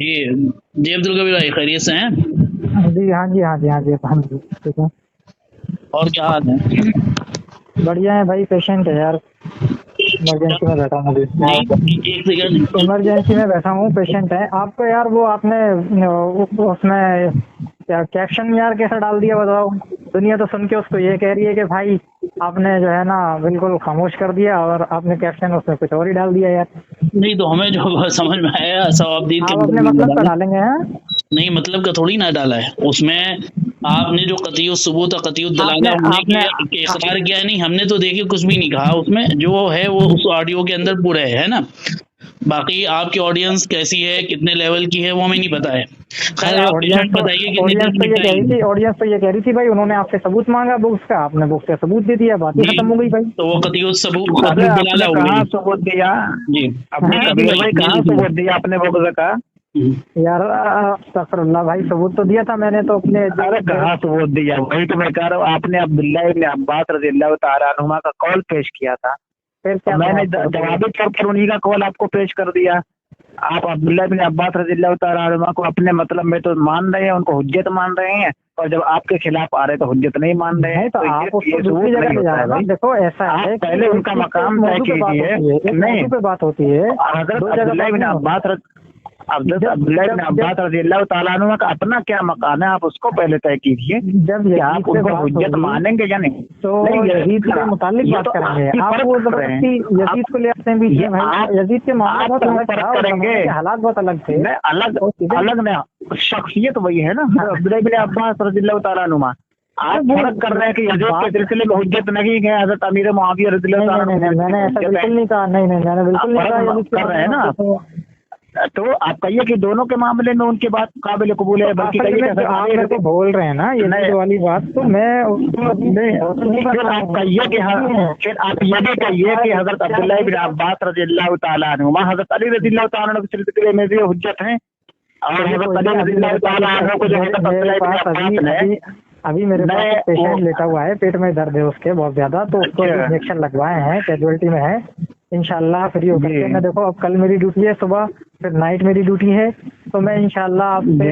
جی جی عبدالکبیر بھائی خیریت سے ہیں؟ جی ہاں جی ہاں جی ہاں جی الحمد للہ ٹھیک ہے. اور کیا حال ہے؟ بڑھیا ہے بھائی. پیشنٹ ہے یار, ایمرجنسی میں بیٹھا ہوں ابھی. نہیں ایک سیکنڈ. ایمرجنسی میں بیٹھا ہوں, پیشنٹ ہے. آپ کو یار وہ آپ نے اس میں کیا کیپشن یار کیسا ڈال دیا بتاؤ. دنیا تو سن کے اس کو یہ کہہ رہی ہے کہ بھائی آپ نے جو ہے نا بالکل خاموش کر دیا, اور آپ نے کیپشن اس میں کچھ اور ہی ڈال دیا یار. نہیں تو ہمیں جو سمجھ میں آیا ثوابدید کے آپ اپنے مطلب مطلب کا ڈالا. ڈالیں گے ہیں. نہیں مطلب کا تھوڑی نہ ڈالا ہے اس میں. آپ نے جو قطعی ثبوت اور قطعی دلالہ ہم نے کیا کہ اقرار کیا نہیں, ہم نے تو دیکھیے کچھ بھی نہیں کہا. اس میں جو ہے وہ اس آڈیو کے اندر پورا ہے نا. باقی آپ کی آڈینس کیسی ہے, کتنے لیول کی ہے, وہ ہمیں نہیں پتا ہے. خیر ارے آپ پیشنٹ بتائیے کتنی دیر میں نپٹائیں گے. آڈینس تو یہ کہہ رہی تھی بھائی انہوں نے آپ سے ثبوت مانگا بکس کا, آپ نے بکس کا ثبوت دے دیا, بات ہی جی ختم ہو گئی بھائی. تو وہ قطعی ثبوت ارے قطعی آپ نے دلالہ ہو کہاں گئی. ثبوت دیا؟ جی اپنے جی کبیر بھائی یہ کہاں لیجیے. ثبوت دیا آپ نے بغض کا؟ یار استغفر اللہ بھائی, ثبوت تو دیا تھا میں نے تو اپنے ارے کہاں ثبوت دیا؟ وہی تو میں کہہ رہا ہوں, آپ نے عبداللہ ابن عباس رضی اللہ تعالیٰ عنہما کا قول پیش کیا تھا. پھر کیا میں نے بات کرتے جوابی طور پر انہیں کا قول آپ کو پیش کر دیا. آپ عبداللہ بن عباس رضی اللہ تعالیٰ عنہما کو اپنے مطلب میں تو مان رہے ہیں, ان کو حجت مان رہے ہیں, اور جب آپ کے خلاف آ رہے تو حجت نہیں مان رہے ہیں. تو آپ اس کو یہ دوسری ثبوت جگہ نہیں لے ہوتا جائیں ہے نا. بھائی. دیکھو ایسا ہے آپ پہلے ان کا مقام طے کیجیے. نہیں, موضوع پہ بات ہوتی ہے. حضرت عبداللہ بن عباس عبداللہ بن عباس رضی اللہ تعالیٰ عنہ کا اپنا کیا مقام ہے, آپ اس کو پہلے طے کیجیے جب کہ آپ ان کو حجت مانیں گے یا نہیں. تو یزید کے متعلق بات کریں گے. آپ وہ زبردستی یزید کو لے آتے ہیں بیچ میں بھائی. یزید کے معاملہ بہت الگ تھا, کریں گے, حالات بہت الگ تھے. الگ نہ شخصیت وہی ہے نا عبداللہ بن عباس رضی اللہ تعالیٰ عنہ. آپ فرق کر رہے ہیں کہ یزید کے سلسلے میں حجت نہیں ہے, حضرت امیر معاویہ رضی اللہ تعالیٰ عنہ. میں نے ایسا بالکل نہیں کہا. نہیں میں نے بالکل نہیں کہا. کر رہے ہیں نا, تو آپ کہیے کہ دونوں کے معاملے میں ان کی بات قابل قبول ہے. بلکہ آپ میرے کو بول رہے ہیں نا یہ والی بات, تو میں آپ کہیے کہ پھر آپ یہ بھی کہیے کہ حضرت عبداللہ بن عباس رضی اللہ تعالیٰ عنہ حضرت علی رضی اللہ تعالیٰ عنہ کے سلسلے میں بھی حجت ہیں, اور حضرت علی رضی اللہ تعالیٰ عنہ کو جو حضرت عبداللہ بن عباس نے. ابھی میرے پاس پیشنٹ لیٹا ہوا ہے, پیٹ میں درد ہے اس کے بہت زیادہ, تو اس کو انجیکشن لگوائے ہیں, کیجویلٹی میں ہے. انشاءاللہ فری ہو کر کے میں دیکھو, اب کل میری ڈیوٹی ہے صبح, پھر نائٹ میری ڈیوٹی ہے, تو میں انشاءاللہ آپ سے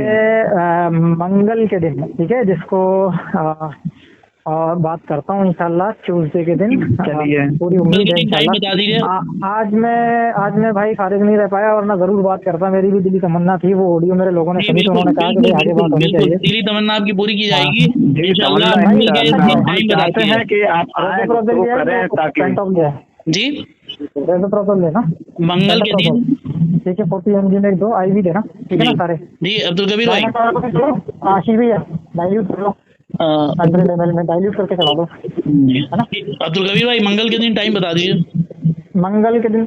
منگل کے دن, ٹھیک ہے, جس کو اور بات کرتا ہوں انشاءاللہ ٹیوزڈے کے دن. پوری امید ہے انشاءاللہ. آج میں بھائی فارغ نہیں رہ پایا, اور میں ضرور بات کرتا. میری بھی دلی تمنا تھی, وہ آڈیو میرے لوگوں نے سنی تو انہوں نے کہا کہ آگے بات ہونی چاہیے. دلی تمنا آپ کی پوری کی جائے گی انشاءاللہ. چاہتے ہیں کہ آپ جی پرابلم لینا منگل کے دن, ٹھیک ہے. 40 mg میں 2 آئی بھی دینا, ٹھیک ہے نا سارے. جی عبدالکبیر بھائی آشی بھی ہے, ڈائلیوٹ کر لو, 100 ml میں ڈائلیوٹ کر کے چلا دو. عبدالکبیر بھائی منگل کے دن ٹائم بتا دیجیے. منگل کے دن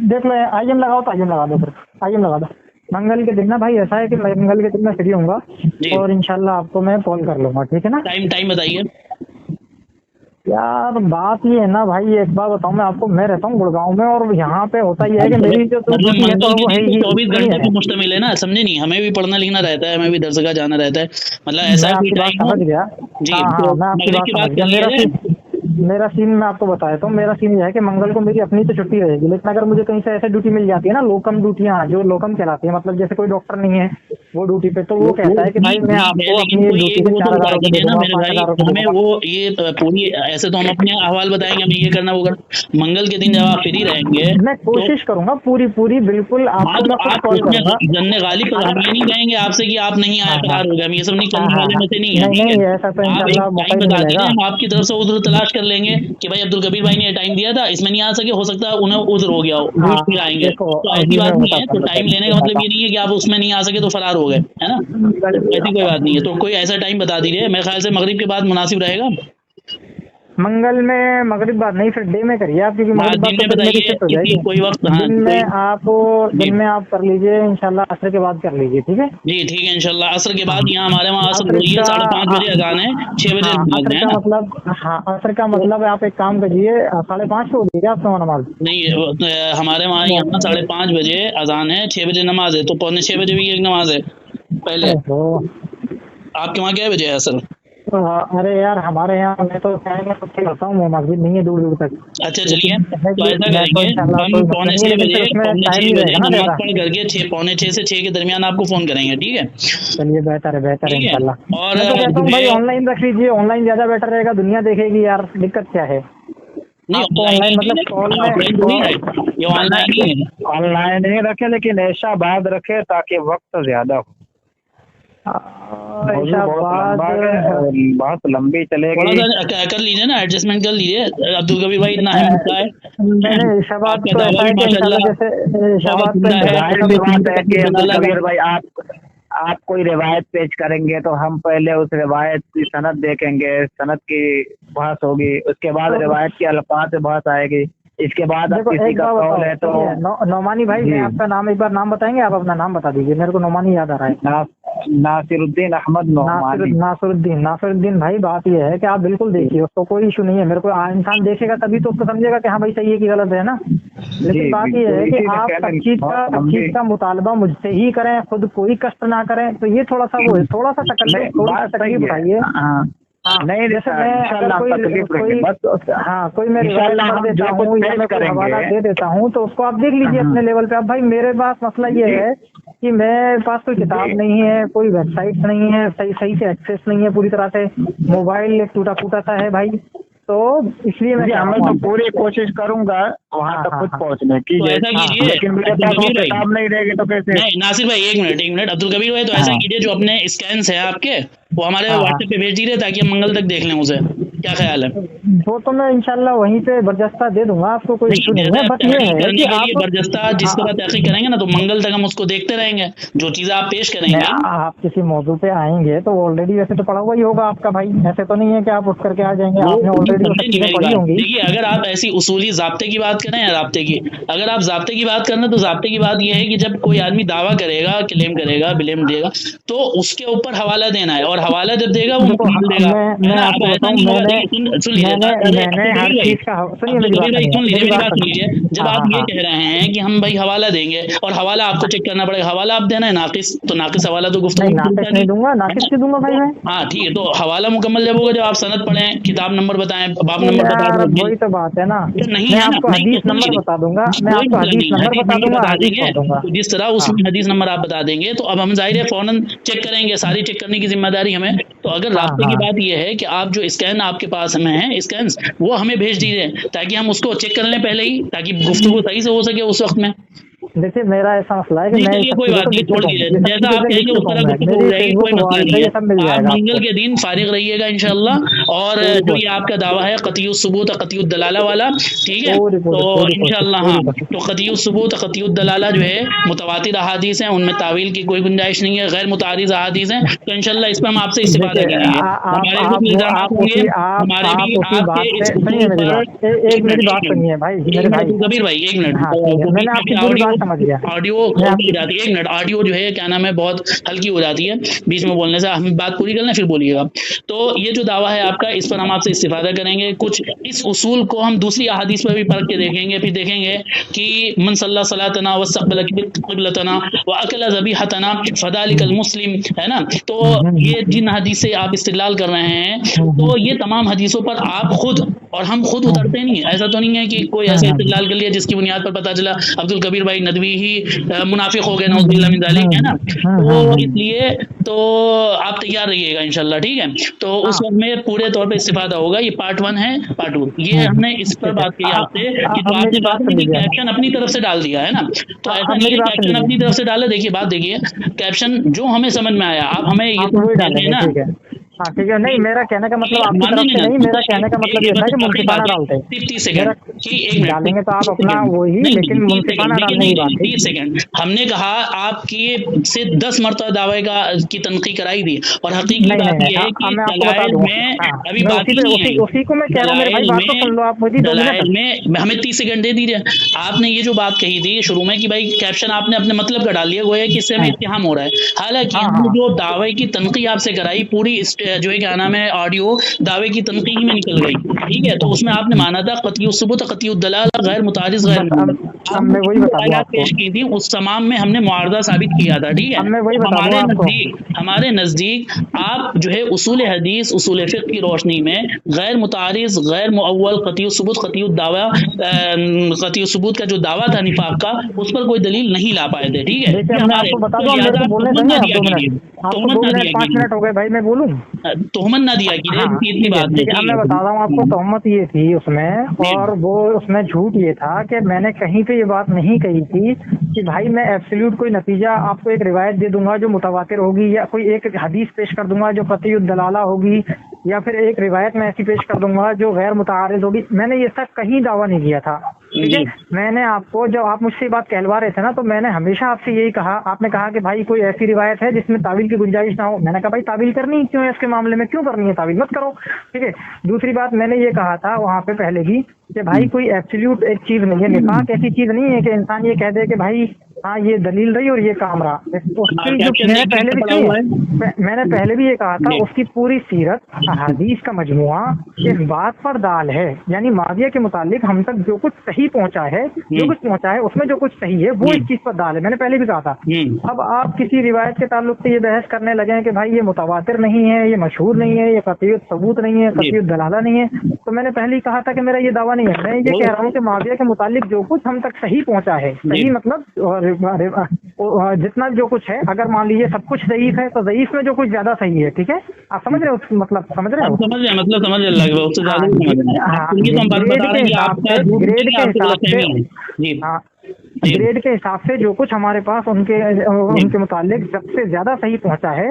دیکھ لو, آئی ایم لگاؤ تو آئی ایم لگا دو, پھر آئی ایم لگا دو. منگل کے دن نا بھائی ایسا ہے کہ منگل کے دن میں فری ہوں گا, اور انشاءاللہ آپ کو میں کال کر لوں گا, ٹھیک ہے نا. ٹائم بتائیے یار. بات یہ ہے نا بھائی, ایک بات بتاؤں میں آپ کو, میں رہتا ہوں گڑگاؤں میں, اور یہاں پہ ہوتا یہ ہے کہ میری جو منگل کے دن 24 گھنٹے پہ مشتمل ہے نا, سمجھے نہیں. ہمیں بھی پڑھنا لکھنا رہتا ہے, ہمیں بھی درسگاہ جانا رہتا ہے, مطلب ایسا کوئی ٹائم سمجھ گیا. جی میں آپ کی بات سمجھ گیا. میرا سین میں آپ کو بتایا تو, میرا سین یہ ہے کہ منگل کو میری اپنی تو چھٹی رہے گی, لیکن اگر مجھے کہیں سے ایسے ڈیوٹی مل جاتی ہے نا, لوکم ڈیوٹیاں جو لوکم کہلاتی ہیں, مطلب جیسے کوئی ڈاکٹر نہیں ہے وہ ڈیوٹی پہ, تو وہ کہتا ہے کہ بھائی میں آپ کو اپنی ڈیوٹی پہ 4,000 روپے دے دوں گا, 5,000 روپے دے دوں گا. وہ یہ پوری ایسے تو ہم اپنے احوال بتائیں گے, ہمیں یہ کرنا وہ کرنا. منگل کے دن جب آپ فری رہیں گے میں کوشش کروں گا پوری بالکل. آپ جننے غالب پر ہم یہ نہیں کہیں گے آپ سے کہ آپ نہیں آئے فرار ہو گئے, ہم یہ سب نہیں کرنے والے میں سے نہیں ہے. ایسا تو آپ ایک ٹائم بتا دیجیے, گا. ہم آپ کی طرف سے عذر تلاش کر لیں گے کہ بھائی عبدالکبیر بھائی نے یہ ٹائم دیا تھا, اس میں نہیں آ سکے, ہو سکتا ہے انہیں عذر ہو گیا ہو, پھر آئیں گے. تو ایسی بات نہیں ہے. تو ٹائم لینے کا مطلب یہ نہیں ہے کہ آپ اس میں نہیں آ سکے تو فرار ہو گئے, ہے نا, ایسی کوئی بات نہیں ہے. تو کوئی ایسا ٹائم بتا دیجیے, میرے خیال سے مغرب کے بعد مناسب رہے گا. منگل میں مغرب بعد نہیں, پھر ڈے میں کریے آپ, کیونکہ مغرب بعد تو میری شفٹ ہو جائے گی. کوئی وقت دن میں آپ کر لیجیے انشاءاللہ, عصر کے بعد کر لیجیے, ٹھیک ہے. جی ٹھیک ہے انشاءاللہ. عصر کے بعد یہاں ہمارے وہاں عصر ہو رہی ہے, 5:30 بجے اذان ہے, 6 بجے نماز ہے نا. عصر کا مطلب آپ ایک کام کریے, 5:30 ہو رہی ہے آپ کو نماز. نہیں ہمارے وہاں یہاں 5:30 بجے اذان ہے, 6 بجے نماز ہے, تو 5:45 بجے بھی ایک نماز ہے پہلے. آپ کے وہاں کیا بجے ہے عصر؟ अरे यार हमारे यहाँ मैं तो होता हूँ, वो मस्जिद नहीं है दूर दूर तक। अच्छा चलिए, लेकिन तो ऐसा करेंगे, हम पौने 6 बजे नमाज पढ़ करके 6 पौने 6 से 6 के दरमियान आपको फोन करेंगे, ठीक है? चलिए बेहतर है ठीक है। इंशाल्लाह। और मैं तो कहता हूँ भाई ऑनलाइन रख लीजिए, ऑनलाइन ज्यादा बेटर रहेगा, दुनिया देखेगी यार, दिक्कत क्या है? नहीं, आपको ऑनलाइन मतलब कॉल में ये ऑनलाइन ही है। ऑनलाइन नहीं रखे, लेकिन ऐसा बाद रखे ताकि वक्त ज्यादा हो। ऐसा बात बहुत लंबी चलेगी। थोड़ा सा कर लीजिए ना, एडजस्टमेंट कर लीजिए। अब्दुल कबीर भाई इतना है मुद्दा है, मैंने शबाद तो ऐसा है कि इंशाल्लाह जैसे शबाद तो बात है कि अब्दुल कबीर भाई आप कोई रिवायत पेश करेंगे तो हम पहले उस रिवायत की सनद देखेंगे, सनद की बहस होगी, उसके बाद रिवायत के अल्फाज से बहस आएगी, इसके बाद अब किसी का कौल है तो नौमानी भाई, मैं आपका नाम एक बार नाम बताएंगे? आप अपना नाम बता दीजिए, मेरे को नौमानी याद आ रहा है। नासिरुद्दीन अहमद नौमानी। नासिरुद्दीन भाई, बात ये है कि आप बिल्कुल देखिए, उसको कोई इशू नहीं है। मेरे को इंसान देखेगा तभी तो उसको समझेगा कि हाँ भाई सही है कि गलत है ना। लेकिन बात ये है कि आप हर चीज का मुतालबा मुझसे ही करें, खुद कोई कष्ट ना करें, तो ये थोड़ा सा वो है, थोड़ा सा तकलीफ उठाइए। नहीं जैसे कोई मैं रिवायत कर देता हूँ या मैं कोई हवाला दे देता हूँ तो उसको आप देख लीजिए अपने लेवल पे। अब भाई मेरे पास मसला ये है कि मेरे पास कोई किताब नहीं है, कोई वेबसाइट नहीं है, सही से एक्सेस नहीं है पूरी तरह से, मोबाइल एक टूटा फूटा सा है भाई, तो इसलिए मैं तो पूरी कोशिश करूंगा वहाँ तक खुद पहुँचने की। ऐसा कीजिए, लेकिन मेरे पास किताब नहीं रहेगी तो कैसे? नहीं नासिर भाई एक मिनट, अब्दुल कबीर भाई, तो ऐसा कीजिए, जो अपने स्कैन्स हैं आपके वो हमारे व्हाट्सएप पे भेज दीजिए ताकि हम मंगल तक देख लें उसे। क्या ख्याल है? वो तो मैं इंशाल्लाह वहीं पे बर्जस्ता दे दूंगा आपको, कोई इशू नहीं है। बस ये है कि आप बर्जस्ता जिस तरह तहकीक करेंगे ना, तो मंगल तक हम उसको देखते रहेंगे, जो चीजें आप पेश करेंगे। आप किसी मौजू पे आएंगे तो ऑलरेडी वैसे तो पढ़ा हुआ ही होगा आपका भाई, ऐसे तो नहीं है कि आप उठ करके आ जाएंगे, आपने ऑलरेडी पढ़ी होंगी। देखिए, अगर आप ऐसी उसूली ज़ाब्ते की बात करें या राब्ते की, अगर आप ज़ाब्ते की बात करना, तो ज़ाब्ते की बात यह है कि जब कोई आदमी दावा करेगा, क्लेम करेगा, ब्लेम देगा, तो उसके ऊपर हवाला देना है, और हवाला जब देगा वो मुकम्मल देगा। जब आप ये कह रहे हैं कि हम भाई हवाला देंगे और हवाला आपको चेक करना पड़ेगा, हवाला आप देना है नाकिस, तो नाकिस हवाला तो गुफ्तगू नहीं दूंगा, नाकिस क्यों दूंगा भाई मैं? हाँ ठीक है, तो हवाला मुकम्मल जब होगा, जब आप सनद पढ़ें, किताब नंबर बताएं, बाब नंबर बता दें, वही तो बात है ना। नहीं मैं आपको हदीस नंबर बता दूंगा, मैं आपको हदीस नंबर बता दूंगा, जिस तरह उसमें हदीस नंबर आप बता देंगे, तो अब हम जाहिर है फौरन चेक करेंगे, सारी चेक करने की जिम्मेदारी हमें। तो अगर रास्ते की बात यह है कि आप जो स्कैन आपके पास में है, स्कैन वो हमें भेज दीजिए ताकि हम उसको चेक कर लें पहले ही, ताकि गुफ्तगू सही से हो सके उस वक्त में। देखिए मेरा ऐसा मसला है कि मैं कोई बात नहीं, छोड़ दीजिए, जैसा आप कहेंगे उस तरह गुफ्तगू हो जाएगी, कोई मसला नहीं है। आप मंगल के दिन फारिग रहिएगा इंशाल्लाह। और जो ये आपका दावा है क़तियुस सुबूत क़तियुद दलाला वाला, ठीक है, तो इंशाल्लाह हाँ, तो क़तियुस सुबूत क़तियुद दलाला जो है मुतवातिर अहादीस हैं, उनमें तावील की कोई गुंजाइश नहीं है, गैर मुतारिज़ अहादीस हैं, तो इंशाल्लाह इस पर हम आपसे इस्तिफ़ादा करेंगे। हमारे भी इल्ज़ामात होंगे, हमारे भी एक मेरी बात सुनिए भाई, कबीर भाई एक मिनट, मैंने आपकी पूरी बात समझ गया। ऑडियो हो जाती है, एक मिनट, ऑडियो जो है क्या नाम है बहुत हल्की हो जाती है बीच में बोलने से, हम बात पूरी कर लें फिर बोलिएगा। तो ये जो दावा है आपका, इस पर हम आपसे इस्तिफादा करेंगे, कुछ इस उसूल को हम दूसरी अहादीस पर भी परख के देखेंगे, फिर देखेंगे कि मन सल्ला सलातना वस्तक़बल क़िबलतना व अकला ज़बीहतना फ़दालिकल मुस्लिम, है ना। तो ये जिन हदीस से आप इस्तिदलाल कर रहे हैं, तो ये तमाम हदीसों पर आप खुद और हम खुद उतरते नहीं, ऐसा तो नहीं है कि कोई ऐसे इस्तिदलाल कर लिया जिसकी बुनियाद पर पता चला अब्दुल कबीर भाई नदवी ही मुनाफिक हो गए, नौज़ुबिल्लाह मिन ज़ालिक, है ना। तो इसलिए तो आप तैयार रहिएगा इंशाल्लाह, ठीक है। तो उस वक्त में पूरे तौर पे इस्तिफादा होगा। ये पार्ट 1 है, पार्ट 2 ये हमने इस पर बात की आपसे कि तो आपने कैप्शन अपनी तरफ से डाल दिया है ना, तो ऐसा नहीं है कैप्शन अपनी तरफ से डाले। देखिए बात देखिए, कैप्शन जो हमें समझ में आया, आप हमें ये डालें ना। हाँ ठीक है, नहीं मेरा कहने का मतलब आपकी तरफ से नहीं, मेरा कहने का मतलब ये था कि मुंसिफाना डालते हैं। 30 सेकंड डालेंगे तो आप अपना वही, लेकिन मुंसिफाना डालने की बात 30 सेकंड हमने कहा आपकी से 10 मरतबा दावे का की तनक़ीद कराई थी, और हकीकी बात ये है कि दलाइल में अभी बाकी उसी को मैं कह रहा हूं, मेरे भाई बात तो सुन लो आप मुझे। दलाइल में हमें 30 सेकंड दे दीजिए। आपने ये जो बात कही थी शुरू में कि भाई कैप्शन आपने अपने मतलब का डाल दिया, गोया कि इससे हमें इत्तिहाम हो रहा है, हालांकि हमने जो दावे की तनक़ीद आपसे कराई पूरी जो है क्या नाम है ऑडियो दावे की तनक़ीद में निकल गई, ठीक है। तो उसमें आपने माना था क़तियुस सुबूत क़तियुद दलाला गैर मुतारिज़ गैर, मैं वही बता दूं आपको, पेश की थी, उस तमाम में हमने मुआरदा साबित किया था, ठीक है। अब मैं वही बता दूं आपको, हमारे नजदीक आप जो है उसूल हदीस, उसूल फिक़्ह की रोशनी में गैर मुतारिज़, गैर मुअव्वल, क़तई सुबूत, क़तई सुबूत का जो दावा था निफाक का, उस पर कोई दलील नहीं ला पाए थे, ठीक है। देखिए मैं आपको बता दूं, मेरे को बोलने देंगे आप 2 मिनट, आपको 2 मिनट 5 मिनट हो गए भाई, मैं बोलूं, तोहमत ना दिया कीजिए, इतनी बात ठीक है। अब मैं बता रहा हूँ आपको, तोहमत ये थी उसमें, और वो उसमें झूठ ये था कि मैंने कहीं पे ये बात नहीं कही थी कि भाई मैं एब्सोल्यूट कोई नतीजा आपको एक रिवायत दे दूंगा जो मुतवातिर होगी, या कोई एक हदीस पेश कर दूंगा जो क़तई दलाला होगी, या फिर एक रिवायत में ऐसी पेश कर दूंगा जो गैर मुतारिज़ होगी। मैंने ये सब कहीं दावा नहीं किया था, ठीक है। मैंने आपको, जब आप मुझसे बात कहलवा रहे थे ना, तो मैंने हमेशा आपसे यही कहा, आपने कहा कि भाई कोई ऐसी रिवायत है जिसमें तावील की गुंजाइश ना हो। मैंने कहा भाई तावील करनी क्यों है, इसके मामले में क्यों करनी है, तावील मत करो, ठीक है। दूसरी बात मैंने ये कहा था वहाँ पे पहले भी कि भाई कोई एब्सोल्यूट एक चीज नहीं है, निफाक ऐसी चीज नहीं है कि इंसान ये कह दे कि भाई हाँ ये दलील रही और ये काम रहा। उसकी जो मैंने पहले भी ये कहा था, उसकी पूरी सीरत हदीस का मजमुआ इस बात पर दाल है, यानी माविया के मुतालिक हम तक जो कुछ सही पहुंचा है, उसमें जो कुछ सही है वो इस चीज पर दाल है। मैंने पहले भी कहा था। अब आप किसी रिवायत के ताल्लुक से ये बहस करने लगे हैं कि भाई ये मुतवातिर नहीं है, ये मशहूर नहीं है, ये क़तई सबूत नहीं है, क़तई दलाला नहीं है, तो मैंने पहले ही कहा था कि मेरा ये दावा नहीं है। मैं ये कह रहा हूँ कि माविया के मुतालिक जो कुछ हम तक सही पहुंचा है, सही मतलब जितना जो कुछ है, अगर मान लीजिए सब कुछ ज़ईफ है तो ज़ईफ में जो कुछ ज्यादा सही है, ठीक है। आप समझ रहे हो, मतलब समझ रहे हो, समझ रहे उससे ज्यादा ग्रेड के हिसाब से, ग्रेड के हिसाब से जो कुछ हमारे पास उनके मुतालिक सबसे ज्यादा सही पहुंचा है,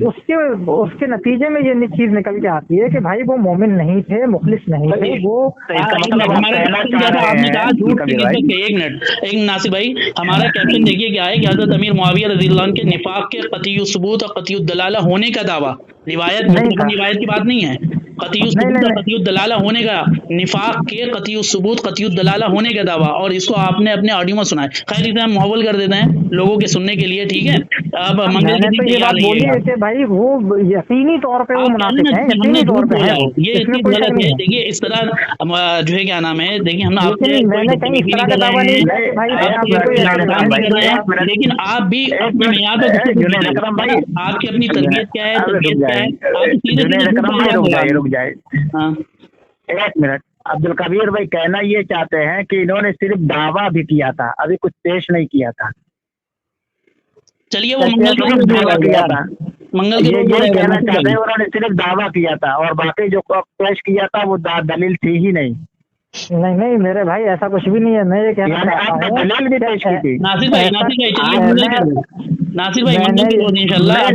उसके नतीजे में ये चीज निकल के आती है कि भाई वो मोमिन नहीं थे, मुखलिस नहीं थे, वो आपने कहा झूठ की निस्बत। एक मिनट नासिर भाई, हमारा कैप्शन देखिए क्या है कि हजरत अमीर मुआविया रज़ियल्लाहु अन्हु के निफाक के क़तई सुबूत और क़तई दलाला होने का दावा, रिवायत की बात नहीं है, क़तई दलाला होने का, निफाक के क़तई सुबूत क़तई दलाला होने का दावा, और इसको आपने अपने ऑडियो में सुना है। खैर इसे हम मुहव्वल कर देते हैं लोगों के सुनने के लिए, ठीक है। अब मैंने तो ये बात बोली है कि भाई वो यकीनी तौर पे वो मुनाफिक हैं, यकीनी तौर पे है, ये इतनी गलत है। देखिए इस तरह जो है क्या नाम है, देखिए हम आपसे मैंने कहीं इस तरह का दावा नहीं किया कि भाई, लेकिन आप भी अपने मियाद आपकी अपनी तरबियत क्या है, रुक जाए एक मिनट। अब्दुल कबीर भाई कहना ये चाहते हैं कि इन्होंने सिर्फ दावा भी किया था, अभी कुछ पेश नहीं किया था। चलिए वो मंगल के किया था, मंगल के ये कहना चाहते हैं उन्होंने सिर्फ दावा किया था और बाकी जो पेश किया था वो दलील थी ही नहीं। नहीं मेरे भाई ऐसा कुछ भी नहीं है। मैं ये कहना चाहता हूँ दलील भी पेश की थी। नासिर भाई इंशाल्लाह एक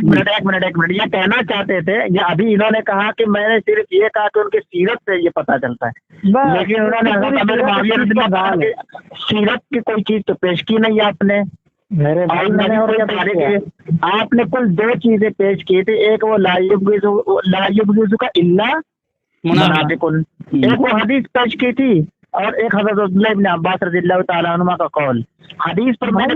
मिनट ये कहना चाहते थे, ये अभी इन्होंने कहा कि मैंने सिर्फ ये कहा कि उनकी सीरत से ये पता चलता है, लेकिन उन्होंने सीरत की कोई चीज तो पेश की नहीं आपने। मेरे भाई आपने कुल 2 चीजें पेश की थी, एक वो लायुबगिज़ु का इल्ला मुनाफिकुन, एक वो हदीस पेश की थी, और एक हज़रत अब्दुल्लाह इब्न अब्बास रज़ियल्लाहु ताला अन्हुमा का कौल। हदीस पर मैंने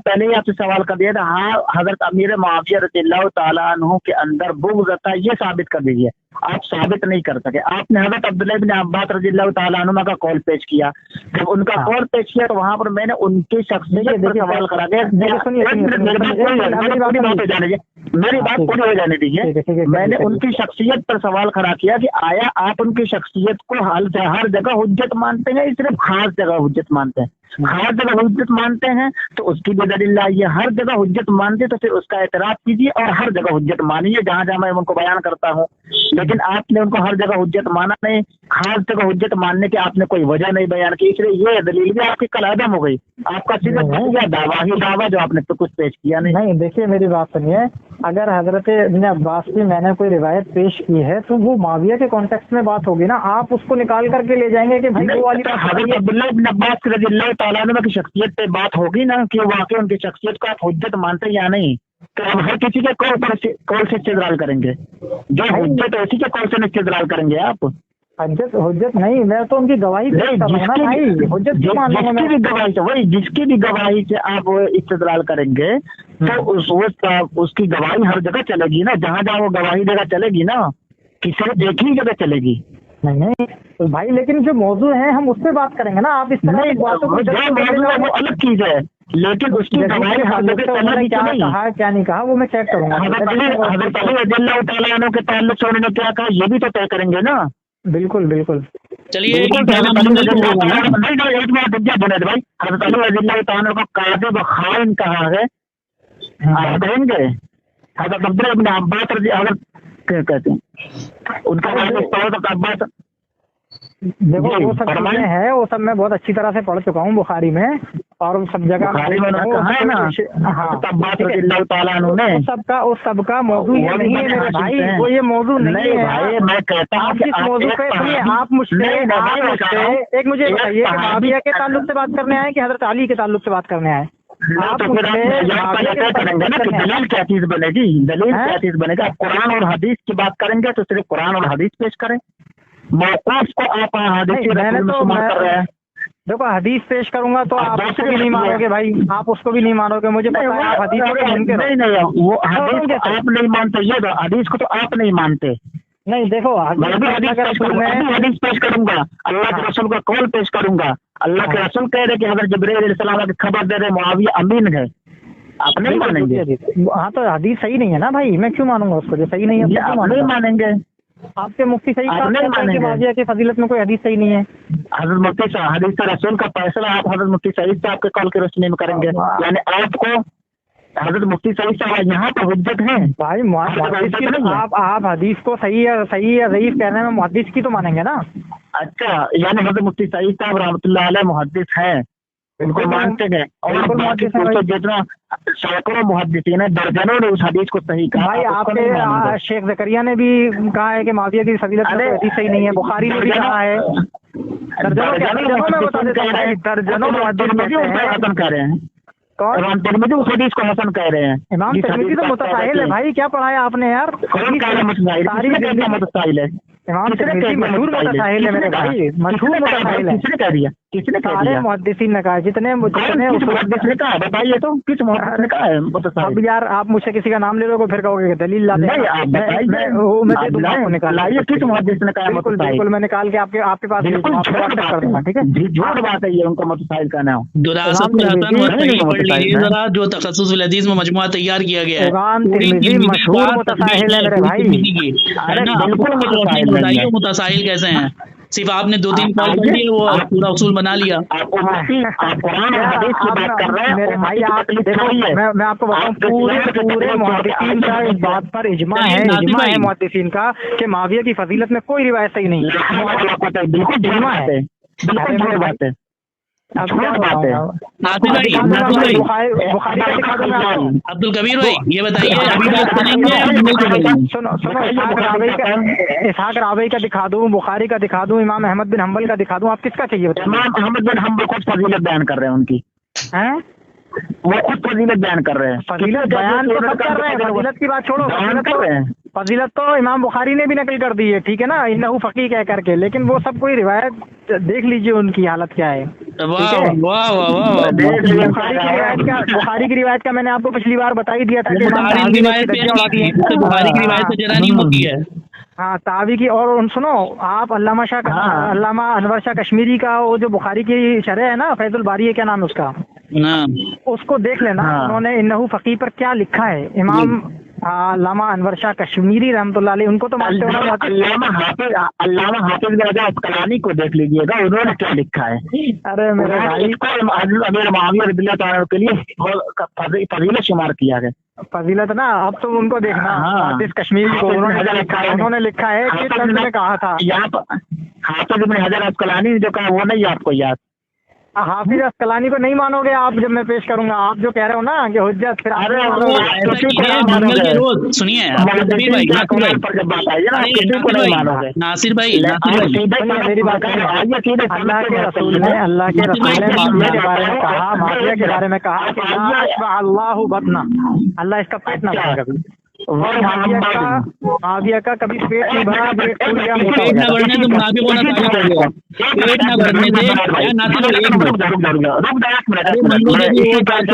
पहले ही आपसे सवाल कर दिया था। हाँ, हजरत अमीर मुआविया रज़ियल्लाहु ताला अन्हु के अंदर बुग़्ज़ था, ये साबित कर दीजिए। आप साबित नहीं कर सके। आपने हजरत अब्दुल्लाह इब्न अब्बास रज़ियल्लाहु ताला अन्हुमा का कौल पेश किया। जब उनका कौल पेश किया तो वहां पर मैंने उनकी शख्सियत पर सवाल करा गया। मेरी बात पूरी हो जाने दीजिए। मैंने उनकी शख्सियत पर सवाल खड़ा किया कि आया आप उनकी शख्सियत को हर जगह हुज्जत मानते हैं, सिर्फ खास जगह हुज्जत मानते हैं? हर जगह हुज्जत मानते हैं तो उसकी भी दलील लाइए। हर जगह हुज्जत मानते तो फिर उसका एतराफ कीजिए और हर जगह हुज्जत मानिए जहां जहां मैं उनको बयान करता हूँ। लेकिन आपने उनको हर जगह हुज्जत माना नहीं, खास जगह हुज्जत मानने की आपने कोई वजह नहीं बयान की, इसलिए ये दलील भी आपकी कलादम हो गई। आपका सीधा दावा जो आपने तो कुछ पेश किया नहीं। देखिए मेरी बात सुनिए, अगर हजरत इब्न अब्बास की मैंने कोई रिवायत पेश की है तो वो माविया के कॉन्टेक्स्ट में बात होगी ना। आप उसको निकाल करके ले जाएंगे कि भाई वो वाली हजरत अब्दुल्लाह इब्न अब्बास रज़ियल्लाहु ताला अन्हु की शख्सियत पे बात होगी ना कि वाकई उनकी शख्सियत को आप हुज्जत मानते या नहीं। तो हम हर किसी के कौल से इस्तेदलाल करेंगे, जो हुज्जत है उसी के कौल से इस्तेदलाल करेंगे आप। हुज्जत नहीं, मैं तो उनकी गवाही जिसकी भी गवाही से आप इस्तेदलाल करेंगे तो उसकी गवाही हर जगह चलेगी ना, जहाँ जहाँ वो गवाही देगा चलेगी ना, कि सिर्फ एक ही जगह चलेगी। नहीं नहीं तो भाई, लेकिन जो मौजू है हम उस पर बात करेंगे ना, आप इस तरह नहीं, की बातों को जो मौजूद है वो अलग चीज है, लेकिन उसकी दवाई हालत क्या कहा क्या नहीं कहा वो मैं चेक करूंगा। हज़रत अली रज़ियल्लाहु ताला अन्हु के ताल्लुक से उन्होंने क्या कहा ये भी तो तय करेंगे ना। बिल्कुल बिल्कुल चलिए बिल्कुल नहीं एक मिनट रुक जा जुनैद भाई, हज़रत अली रज़ियल्लाहु ताला अन्हु को काज़िब खाइन कहा है, आप कहेंगे? हज़रत अब्दुल्लाह इब्न अब्बास अगर क्या कहते हैं उनका हज़रत अब्बास, देखो वो सब चीजें हैं, वो सब मैं बहुत अच्छी तरह से पढ़ चुका हूँ बुखारी में, और सब जगह बुखारी में कहा है ना हाँ अब्बास रज़ियल्लाहु ताला अन्हु ने, उस सबका मौजू ये नहीं है मेरे भाई, वो ये मौजू नहीं है भाई। मैं कहता हूँ आप जिस मौजू पे सुनिए, आप मुझसे एक मुझे बताइए कि मुआविया के ताल्लुक से बात करने आए कि हज़रत अली के ताल्लुक से बात करने आए? आप तो फिर करेंगे ना कि दलील क्या चीज बनेगी, दलील क्या चीज बनेगा। आप कुरान और हदीस की बात करेंगे तो सिर्फ कुरान और हदीस पेश करें, मौकूफ को आप हदीस के रसूल में शुमार कर रहे हैं। देखो हदीस पेश करूंगा तो आप उसको भी नहीं मानोगे भाई, आप उसको भी नहीं मानोगे, मुझे पता है आप हदीस को मानते हो। नहीं वो हदीस को आप नहीं मानते, ये हदीस को तो आप नहीं मानते। नहीं देखो मैं भी हदीस पेश करूंगा, अल्लाह के रसूल का कौल पेश करूंगा। अल्लाह के रसूल कह रहे कि हज़रत जिब्रील अलैहिस्सलाम की खबर दे रहे मुआविया अमीन है, आप नहीं मानेंगे? हाँ तो हदीस सही नहीं है ना भाई, मैं क्यों मानूंगा उसको जो सही नहीं है? आप नहीं मानेंगे? आपके मुफ्ती सही नहीं मानेंगे? मुआविया की फजीलत में कोई हदीस सही नहीं है। हज़रत मुफ्ती साहब हदीस के रसूल का फैसला आप हज़रत मुफ्ती सईद साहब के कौल की रोशनी में करेंगे, यानी आपको हज़रत मुफ्ती सईद साहब यहाँ पर हुज्जत है भाई। आप हदीस को सही या ज़ईफ कहने में मुहद्दिस की तो मानेंगे ना? अच्छा, यानी हज़रत मुफ्ती सईद साहब रहमतुल्लाह अलैह मुहद्दिस हैं, उनको मानते हैं, और जितना सैकड़ों मुहद्दिसीन हैं, दर्जनों ने उस हदीस को सही कहा। भाई आपके शेख ज़करिया ने भी कहा है कि मुआविया की फजीलत में हदीस सही नहीं है, बुखारी ने भी कहा है, दर्जनों हसन कह रहे हैं, इमाम तिरमिज़ी उस हदीस को हसन कह रहे हैं। इमाम तिरमिज़ी तो मुतसाहिल है भाई, क्या पढ़ाया आपने यार? कौन कह रहा है मुतसाहिल है? इमाम तिरमिज़ी मशहूर मुतसाहिल है मेरे भाई, मशहूर मुतसाहिल है। किसने कह दिया? किसने कह दिया? मुहद्दिसीन ने कहा, जितने मुहद्दिस ने कहा, बताइए तो किस मुहद्दिस ने कहा है मुतसाहिल? अब यार आप मुझसे किसी का नाम ले लोगे फिर कहोगे दलील ला दे। नहीं आप बताइए, लाइए किस मुहद्दिस ने कहा मुतसाहिल? बिल्कुल मैं निकाल के आपके पास कर दूंगा, ठीक है? झूठ बात है ये, उनको मुतसाहिल का नाम जरा जो तखस्सुस फिल हदीस में मजमुआ तैयार किया गया है, मशहूर मुतसाहिल है मेरे भाई। बिल्कुल मुतसाहिल कैसे हैं? सिर्फ आपने 2-3 कॉल कर लिए वो पूरा उसूल बना लिया। आप कुरान और हदीस की बात कर रहे हैं मेरे भाई, आप देखो मैं आपको बताऊं, पूरे मुहद्दिसीन का इस बात पर इजमा है मुहद्दिसीन का कि मुआविया की फजीलत में कोई रिवायत सही नहीं है, बिल्कुल इजमा है, बिल्कुल बात है। अब क्या बात है? अब्दुल कबीर भाई ये बताइए, अभी बात करेंगे? सुनो इसहाक रावी का दिखा दूं, बुखारी का दिखा दूं, इमाम अहमद बिन हम्बल का दिखा दूं, आप किसका चाहिए? इमाम अहमद बिन हम्बल खुद फजीलत बयान कर रहे हैं उनकी, हैं वो खुद फजीलत बयान कर रहे हैं। फजीलत बयान तो सब कर रहे हैं, फजीलत की बात छोड़ो, फजीलत तो इमाम बुखारी ने भी नकल कर दी है, ठीक है ना, इन्नहु फकीह कह करके, लेकिन वो सब कोई रिवायत देख लीजिए उनकी हालत क्या है। बुखारी की रिवायत का मैंने आपको पिछली बार बता ही दिया था कि बुखारी की रिवायत तो जरा नहीं होती है। हाँ तावी की, और सुनो आप अल्लामा अनवर शाह कश्मीरी का वो जो बुखारी की शरह है ना, फैजुल बारी है, क्या नाम है उसका, उसको देख लेना। उन्होंने इन्नहु फकीह पर क्या लिखा है, इमाम अल्लामा अनवर शाह कश्मीरी रहमतुल्लाह अलैह, उनको तो मानते हो ना? अल्लामा हाफिज अस्कलानी को देख लीजिएगा, उन्होंने क्या लिखा है। अरे मेरे भाई, अमीर मुआविया रज़ियल्लाहु ताला के लिए फजीलत शुमार किया गया, फजीलत ना। अब तो उनको देखना, हाफिज कश्मीरी को उन्होंने लिखा है कि तंज़ में कहा था। यहाँ पर हाफिज इब्न हजर अस्कलानी जो कहा वो नहीं आपको याद? हाफिज अस्कलानी को नहीं मानोगे आप जब मैं पेश करूंगा? आप जो कह रहे हो ना कि हुज्जत, फिर रोज सुनिए नासिर भाई मेरी बात, अल्लाह के रसूल ने माफिया के बारे में कहा, माफिया के बारे में कहा कि अल्लाह बतना, अल्लाह इसका पेट ना भरा कभी, माफिया का कभी पेट नहीं भरा, पेट फूल गया, पेट ना भरने तो मुनाफिक होना चालू कर दिया, पेट ना भरने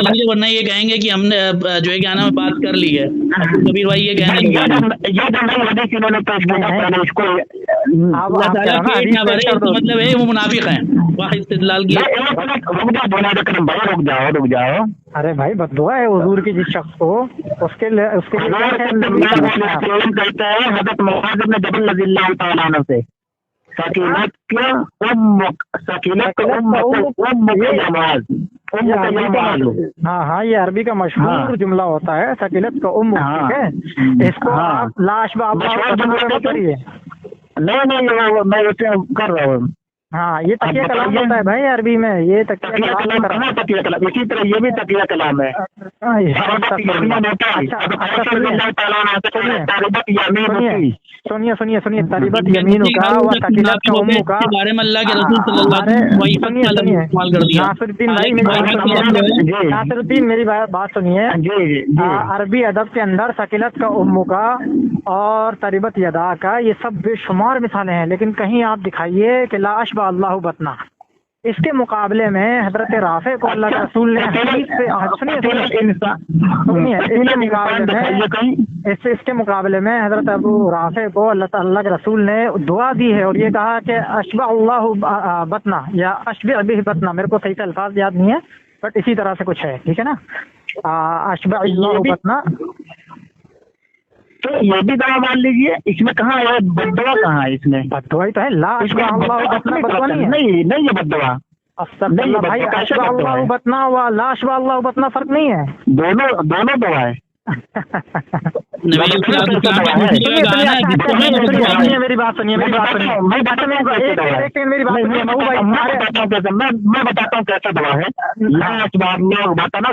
से वरना ये कहेंगे कि हमने जो है क्या नाम बात कर ली है। कबीर भाई ये कहने आप अल्लाह कह ताला रहे हो ना पेट हदीस ना पेश भरे कर इसका दो। मतलब है वो मुनाफिक हैं। वाह इस्तिदलाल किया। रुक जाओ। अरे भाई बद्दुआ है हुजूर की जिस शख्स को, उसके लिए क्या खैर नबी समझते हैं आप? कहता है हज़रत मुआज़ इब्न जबल रज़ियल्लाहु तआला अन्हु से, सकीनत का उम्मुक, सकीनत का उम्मुक या मुआज़, ये अरबी का हाँ ये अरबी का मशहूर हाँ। जुमला होता है, सकीलत का उम्मुक, हाँ। ठीक है। इसको हाँ। आप लाश मशहूर जुमला मत कहते हैं। करिए। नहीं मैं उसे कर रहा हूँ। हाँ ये तकिया आप कलाम बताइए। होता है भाई अरबी में, ये तकिया तकिया कलाम कलाम कहाँ तकिया कलाम, इसी तरह ये भी तकिया कलाम है। हाँ, ये अच्छा सुनिए तरीबत यमीनु का व सकीलत का उम्मु का के बारे में अल्लाह के रसूल सल्लल्लाहु अलैहि वसल्लम वही सुनिए इस्तेमाल कर दिया। नासिरुद्दीन भाई हालांकि नासिरुद्दीन मेरी बात सुनिए। अरबी अदब के अंदर सकीलत का उम्मु का और तरीबत यदा का ये सब बेशुमार मिसालें हैं, लेकिन कहीं आप दिखाइए कि ला अशबा अल्लाहु बतना। इसके मुकाबले में हजरत राफे को अल्लाह के रसूल ने हदीस पे सुनिए इसके मुकाबले में इसके मुकाबले में हजरत अबू राफे को अल्लाह के रसूल ने दुआ दी है और ये कहा कि अशबा अल्लाहु बतना या अशबा बिही बतना, मेरे को सही से अल्फाज याद नहीं है बट इसी तरह से कुछ है, ठीक है ना। अशबा अल्लाहु बतना, तो ये भी दवा मान लीजिए। इसमें कहाँ है बद्दुआ, कहाँ है इसमें? बद्दुआ ही तो है, ला अशबा अल्लाहु बतना बद्दुआ नहीं है। नहीं ये बद्दुआ अस्तगफिरुल्लाह भाई, अशबा अल्लाहु बतना व ला अशबा अल्लाहु बतना फर्क नहीं है, दोनों दवा है। मेरी बात सुनिए मैं बताता हूँ कैसा दवा है। बताना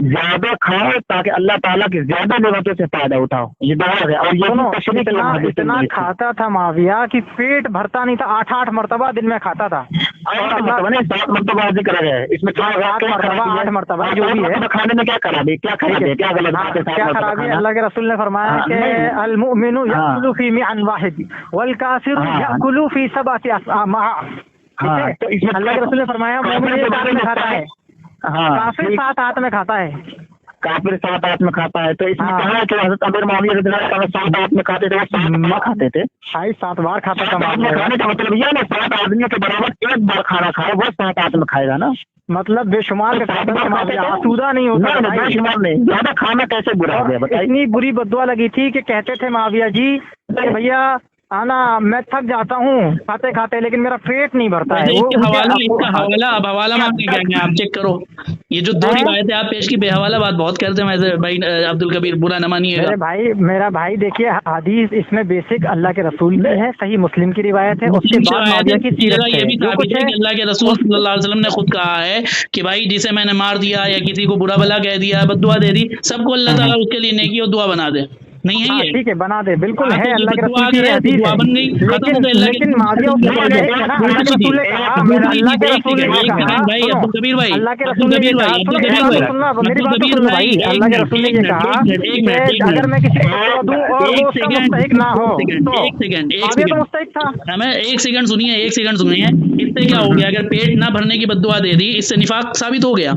ज्यादा खाओ ताकि अल्लाह ताला की ज्यादा नेमतों से फायदा उठाओ, ये दवा है। और ये इतना खाता था माविया कि पेट भरता नहीं था, 8 मरतबा दिन में खाता था। 7 मरतबा जिक्र है इसमें, 8 मरतबा जो भी है। खाने में क्या खराबी, क्या खराबी, क्या गलत बात है? क्या खराबी? अल्लाह के रसूल ने फरमाया कि अल मुमिनु यअकुलु फी मिअन वाहिद वल काफिरु यअकुलु फी सबअति असमा। तो इसमें अल्लाह के रसूल ने फरमाया मुमिन एक हाथ में खाता है, काफिर 7 हाथ में खाता है। काफिर 7 हाथ में खाता है, तो इसमें कहा है कि हज़रत अमीर मुआविया रज़ियल्लाहु अन्हु 7 हाथ में खाते थे, वो 7 बार खाते थे। 7 बार खाता था। खाने का मतलब ये ना 7 आदमियों के बराबर एक बार खाना खाए, वो 7 हाथ में खाएगा ना, मतलब बेशुमार के आसूदा नहीं होता। बेशुमार नहीं, ज्यादा खाना कैसे बुरा हो गया बताइए। इतनी बुरी बद्दुआ लगी थी कि कहते थे माविया जी भैया आना मैं थक जाता हूँ खाते खाते, लेकिन मेरा पेट नहीं भरता है। इसका हवाला अब हवाला मांगने क्या आप चेक करो, ये जो 2 रिवायतें आप पेश की बेहवाला बात बहुत करते हैं वैसे भाई अब्दुल कबीर, बुरा न मानिएगा। मेरा भाई देखिए हदीस इसमें बेसिक अल्लाह के रसूल की है, सही मुस्लिम की रिवायत है, उसके बाद माविया की सीरत ये भी साबित है कि अल्लाह के रसूल सल्लल्लाहु अलैहि वसल्लम ने खुद कहा है कि भाई जिसे मैंने मार दिया या किसी को बुरा भला कह दिया, बद्दुआ दे दी, सबको अल्लाह ताला उसके लिए नेकी और दुआ बना दे। नहीं है ये? ठीक है बना दे, बिल्कुल है, अल्लाह के रसूल की हदीस है, बन गई, लेकिन माविया भाई अब्दुल कबीर भाई, अल्लाह के रसूल ने मेरी बात सुनो भाई, अल्लाह के रसूल ने ये कहा अगर मैं किसी को दूं और वो उसका मुस्तहिक ना हो, एक सेकंड तो मुस्तहिक था। हमें एक सेकंड सुनिए, इससे क्या हो गया? अगर पेट ना भरने की बद्दुआ दे दी, इससे निफाक साबित हो गया।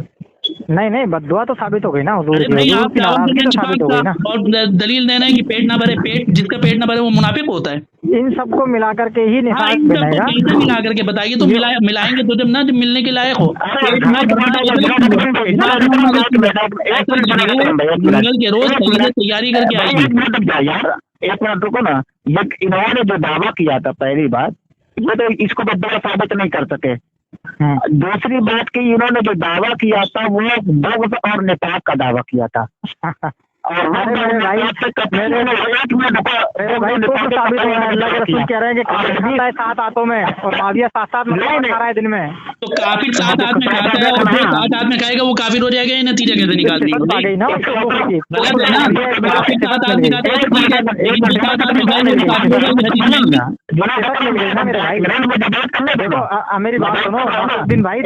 नहीं बद्दुआ तो साबित हो गई ना, साबित हो गई ना। और दलील देना है कि पेट ना भरे, जिसका पेट ना भरे वो मुनाफिक होता है। इन सबको मिला करके ही निफाक बनेगा। मिला करके बताइए तो मिलाएंगे तो जब ना जब मिलने के लायक हो। मंगल के रोज तैयारी करके आएगी। एक मिनट रुको ना, ये इन्होंने जो दावा किया था पहली बात, ये तो इसको बद्दुआ साबित नहीं कर सके। दूसरी बात की इन्होंने जो दावा किया था वो बुग़्ज़ और निफाक़ का दावा किया था। और मेरे भाई साबित हो रहा है, अल्लाह के रसूल कह रहे हैं कि काफिर 7 हाथों में और माविया 7 में खा रहा है दिन में। तो काफिर 7 हाथ में खाता है और 7 हाथ में खाएगा वो काफिर हो जाएगा, ये नतीजा कैसे निकाल दी? गई ना गलत है ना। काफिर 7 हाथ में खाता है मेरी बात सुनो दिन भाई,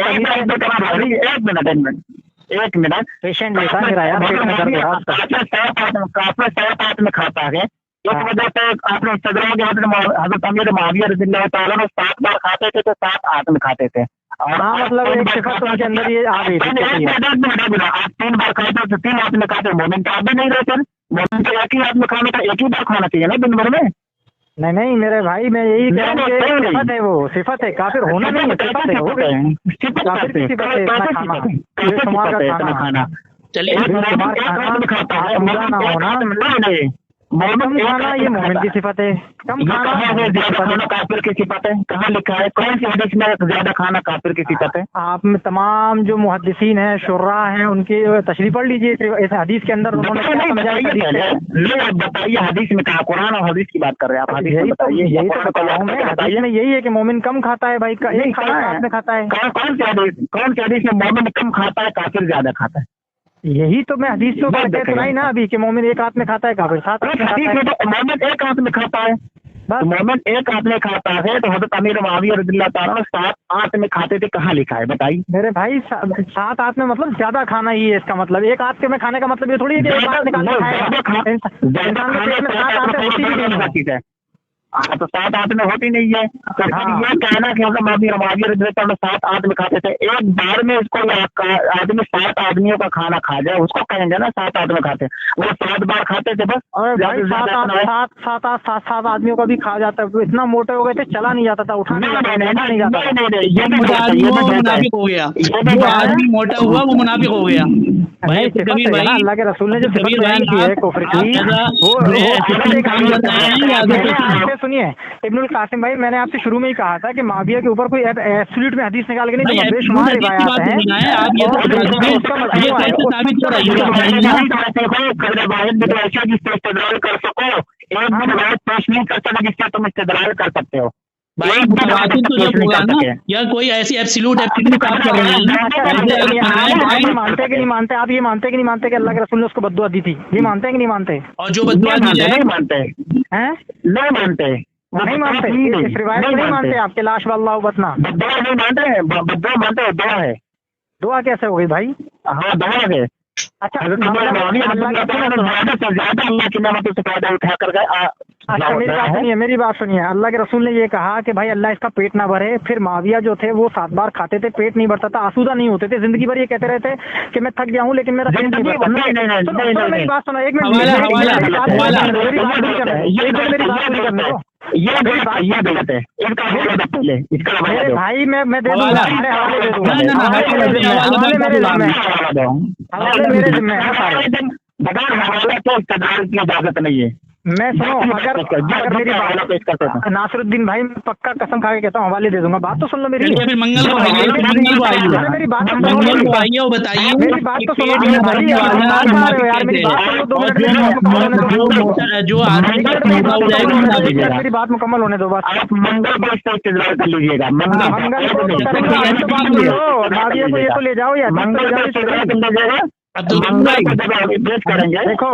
एक मिनट पेशेंट लेता मेरा यार, पेट में दर्द है। काफिर 7 हाथ में खाता है, इस वजह से आपने हज़रत अमीर मुआविया रज़ियल्लाहु तआला अन्हु 7 बार खाते थे तो 7 हाथ में खाते थे। और मतलब एक सिफत उनके अंदर ये आ गई थी। आप 3 बार खाते तो 3 हाथ में खाते, मोमिन तो आप भी नहीं रहते। मोमिन तो एक ही हाथ में खाने का, एक ही बार खाना चाहिए ना दिन भर में। नहीं नहीं मेरे भाई, मैं यही कह रहा हूँ कि सिफत है, वो सिफत है, काफिर होना नहीं है, सिफत है, हो गई काफिर की सिफत है इतना खाना, बेशुमार का खाना। चलिए बेशुमार खाना पूरा ना होना, कम खाना ये मोमिन की सिफत है, कम खाना काफिर की सिफत है। कहाँ लिखा है, कौन सी हदीस में ज्यादा खाना काफिर की सिफत है? आप में तमाम जो मुहद्दिसीन हैं, शुर्रा हैं, उनकी तशरीह पढ़ लीजिए इस हदीस के अंदर उन्होंने क्या समझाया नहीं, बताइए हदीस में कहा, कुरान और हदीस की बात कर रहे हैं आप, हदीस यही तो बता रहा हूँ मैं, बताइए हदीस में यही है कि मोमिन कम खाता है भाई, एक खाना रात में खाता है। कौन सी हदीस में मोमिन कम खाता है काफिर ज्यादा खाता है? यही तो मैं हदीस तो सुनाई ना अभी कि मोमिन एक हाथ में खाता है, काफिर साथ में खाता है। मोमिन एक हाथ में खाता है, तो मोमिन एक हाथ में खाता है, तो हज़रत अमीर मुआविया रज़ियल्लाहु ताला अन्हु 7 हाथ में खाते थे, कहाँ लिखा है बताइए? मेरे भाई 7 हाथ में मतलब ज्यादा खाना ही है इसका मतलब, एक हाथ में खाने का मतलब ये थोड़ी है कि एक हाथ निकाल के खाएगा। इंसान के पेट में 7 हाथ है, होती भी नहीं है। हाँ तो 7 हाथ में होती नहीं है, तो ये कहना कि हज़रत अमीर मुआविया रज़ियल्लाहु ताला 7 हाथ में खाते थे, एक बार में उसको आदमी 7 आदमियों का खाना खा जाए, उसको कहेंगे ना 7 हाथ में खाते, वो 7 बार खाते थे बस। और भाई 7 आदमियों का भी खा जाता है, इतना मोटे हो गए थे, चला नहीं जाता था, उठा नहीं जाता, मुनाफिक हो गया, जो आदमी मोटा हुआ वो मुनाफिक हो गया। भाई कबीर भाई, अल्लाह के रसूल ने जो सिफत बयान की है कुफ्र की, वो सुनिए इब्नुल कासिम भाई, मैंने आपसे शुरू में ही कहा था कि माविया के ऊपर कोई एब्सोल्यूट में हदीस निकाल के नहीं, तो बेशुमार रिवायात हैं। आप ये कर सको, एक रिवायत पेश नहीं कर सकते जिससे तुम इस्तेदलाल कर सकते हो भाई, मुतवातिर तो जब होगा ना, या कोई ऐसी एब्सोल्यूट आप कर रहे हैं, मानते कि नहीं मानते आप? ये मानते कि नहीं मानते कि अल्लाह के रसूल ने उसको बद्दुआ दी थी? ये मानते हैं कि नहीं मानते? और जो बद्दुआ दी जाए नहीं मानते हैं, नहीं मानते, नहीं मानते, इस रिवायत को नहीं मानते आपके लाश वाला बतना, बद्दुआ नहीं मानते हैं, बद्दुआ मानते हैं, दुआ है। दुआ कैसे हो गई भाई? हाँ दुआ है। अच्छा अल्लाह की नेमतों से फायदा उठा कर गए। अच्छा मेरी बात सुनिए, अल्लाह के रसूल ने ये कहा कि भाई अल्लाह इसका पेट ना भरे, फिर माविया जो थे वो 7 बार खाते थे, पेट नहीं भरता था, आसूदा नहीं होते थे, जिंदगी भर ये कहते रहते कि मैं थक गया हूँ लेकिन मेरा पेट नहीं भरता। मेरी बात सुनो, एक मिनट, ये गलत है, मेरे भाई मैं दे दूंगा, मेरे जिम्मे है सारे, बगैर हवाले के इस्तेमाल की इजाजत नहीं है। मैं सुनो, अगर मेरी बात, नासिरुद्दीन भाई पक्का कसम खा के कहता हूँ हवाले दे दूंगा, बात तो सुन लो मेरी। फिर मंगल को आइए, मेरी बात मंगल को आइए और बताइए, मेरी बात तो सुनो यार, मेरी बात सुन लो 2 मिनट, जो मेरी बात मुकम्मल होने दो बस। आप मंगल को इस्तेमाल कर लीजिएगा, मंगल को ये तो ले जाओ या मंगल अब्दुल करेंगे। देखो